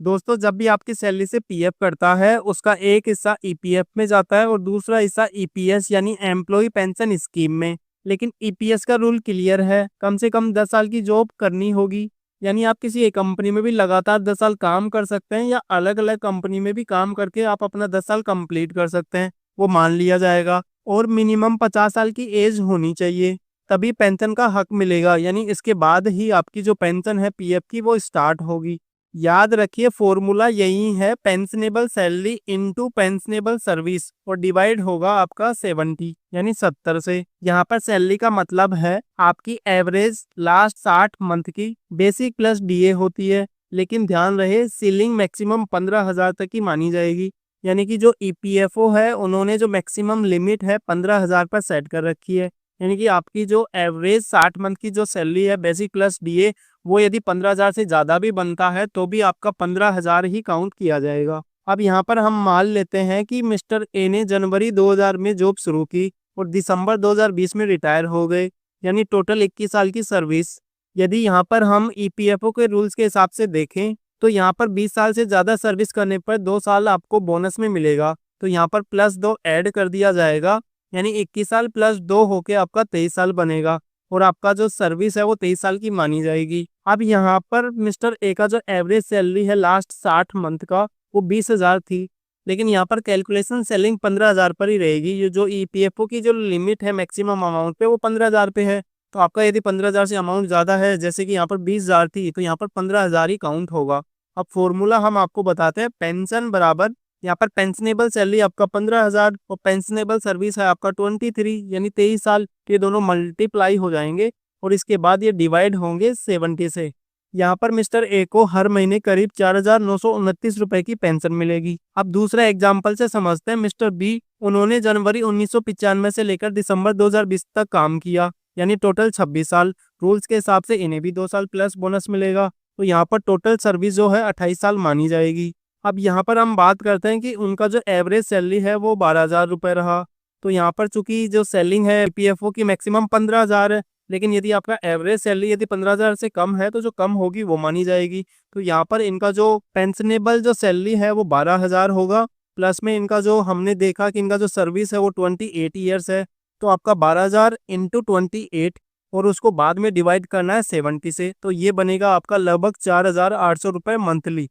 दोस्तों जब भी आपकी सैलरी से पीएफ कटता है उसका एक हिस्सा ईपीएफ में जाता है और दूसरा हिस्सा ईपीएस यानी एम्प्लॉय पेंशन स्कीम में। लेकिन ईपीएस का रूल क्लियर है, कम से कम 10 साल की जॉब करनी होगी। यानी आप किसी एक कंपनी में भी लगातार 10 साल काम कर सकते हैं या अलग अलग कंपनी में भी काम करके आप अपना 10 साल कंप्लीट कर सकते हैं, वो मान लिया जाएगा। और मिनिमम 50 साल की एज होनी चाहिए, तभी पेंशन का हक मिलेगा। यानी इसके बाद ही आपकी जो पेंशन है पीएफ की वो स्टार्ट होगी। याद रखिए फॉर्मूला यही है, pensionable salary into pensionable service, और डिवाइड होगा आपका 70 यानी 70 से। यहाँ पर सैलरी का मतलब है आपकी एवरेज लास्ट 60 मंथ की बेसिक प्लस डीए होती है। लेकिन ध्यान रहे सीलिंग मैक्सिमम 15,000 तक की मानी जाएगी। यानी कि जो ईपीएफओ है उन्होंने जो मैक्सिमम लिमिट है 15,000 पर सेट कर रखी है। यानी कि आपकी जो एवरेज 60 मंथ की जो सैलरी है बेसिक प्लस डीए, वो यदि 15,000 से ज़्यादा भी बनता है तो भी आपका 15,000 ही काउंट किया जाएगा। अब यहाँ पर हम मान लेते हैं कि मिस्टर ए ने जनवरी 2000 में जॉब शुरू की और दिसंबर 2020 में रिटायर हो गए, यानी टोटल 21 साल की सर्विस। यदि यहाँ पर हम ईपीएफओ के रूल्स के हिसाब से देखें तो यहाँ पर 20 साल से ज़्यादा सर्विस करने पर 2 साल आपको बोनस में मिलेगा। तो यहाँ पर +2 ऐड कर दिया जाएगा, यानी 21 साल +2 होके आपका 23 साल बनेगा और आपका जो सर्विस है वो 23 साल की मानी जाएगी। अब यहाँ पर मिस्टर ए का जो एवरेज सैलरी है लास्ट 60 मंथ का वो 20,000 थी, लेकिन यहाँ पर कैलकुलेशन सेलिंग 15,000 पर ही रहेगी। ये जो ईपीएफओ की जो लिमिट है मैक्सिमम अमाउंट पे वो 15,000 पे है। तो आपका यदि 15,000 से अमाउंट ज़्यादा है, जैसे कि यहाँ पर 20,000 थी, तो यहाँ पर 15,000 ही काउंट होगा। अब फॉर्मूला हम आपको बताते हैं, पेंशन बराबर यहाँ पर पेंशनेबल सैलरी आपका 15,000 और पेंशनेबल सर्विस है आपका 23 यानी 23 साल, ये दोनों मल्टीप्लाई हो जाएंगे और इसके बाद ये डिवाइड होंगे 70 से। यहाँ पर मिस्टर ए को हर महीने करीब 4,929 रुपए की पेंशन मिलेगी। अब दूसरा एग्जाम्पल से समझते हैं। मिस्टर बी, उन्होंने जनवरी 1995 से लेकर दिसंबर 2020 तक काम किया, यानी टोटल 26 साल। रूल्स के हिसाब से इन्हें भी 2 साल प्लस बोनस मिलेगा, तो यहाँ पर टोटल सर्विस जो है 28 साल मानी जाएगी। अब यहाँ पर हम बात करते हैं कि उनका जो एवरेज सैलरी है वो 12,000 रुपये रहा। तो यहाँ पर चूंकि जो सेलिंग है पीएफओ की मैक्सिमम 15,000 है, लेकिन यदि आपका एवरेज सैलरी यदि 15,000 से कम है तो जो कम होगी वो मानी जाएगी। तो यहाँ पर इनका जो पेंशनेबल जो सैलरी है वो 12,000 होगा, प्लस में इनका जो हमने देखा कि इनका जो सर्विस है वो 28 ईयर्स है। तो आपका 12,000 इंटू 28 और उसको बाद में डिवाइड करना है 70 से, तो ये बनेगा आपका लगभग 4,800 रुपये मंथली।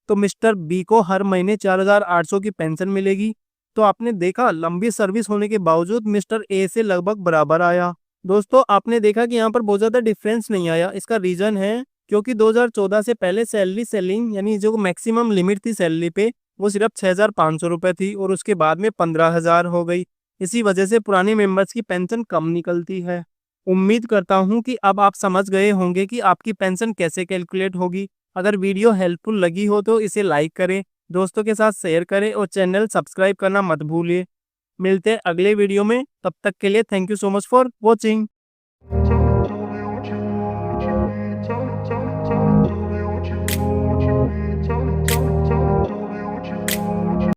तो मिस्टर बी को हर महीने 4,800 की पेंशन मिलेगी। तो आपने देखा लंबी सर्विस होने के बावजूद मिस्टर ए से लगभग बराबर आया। दोस्तों आपने देखा कि यहाँ पर बहुत ज़्यादा डिफरेंस नहीं आया। इसका रीज़न है क्योंकि 2014 से पहले सैलरी सेलिंग यानी जो मैक्सिमम लिमिट थी सैलरी पे वो सिर्फ 6,500 रुपये थी और उसके बाद में 15,000 हो गई। इसी वजह से पुराने मेंबर्स की पेंशन कम निकलती है। उम्मीद करता हूँ कि अब आप समझ गए होंगे कि आपकी पेंशन कैसे कैलकुलेट होगी। अगर वीडियो हेल्पफुल लगी हो तो इसे लाइक करें, दोस्तों के साथ शेयर करें और चैनल सब्सक्राइब करना मत भूलिए। मिलते हैं अगले वीडियो में, तब तक के लिए thank you so much for watching.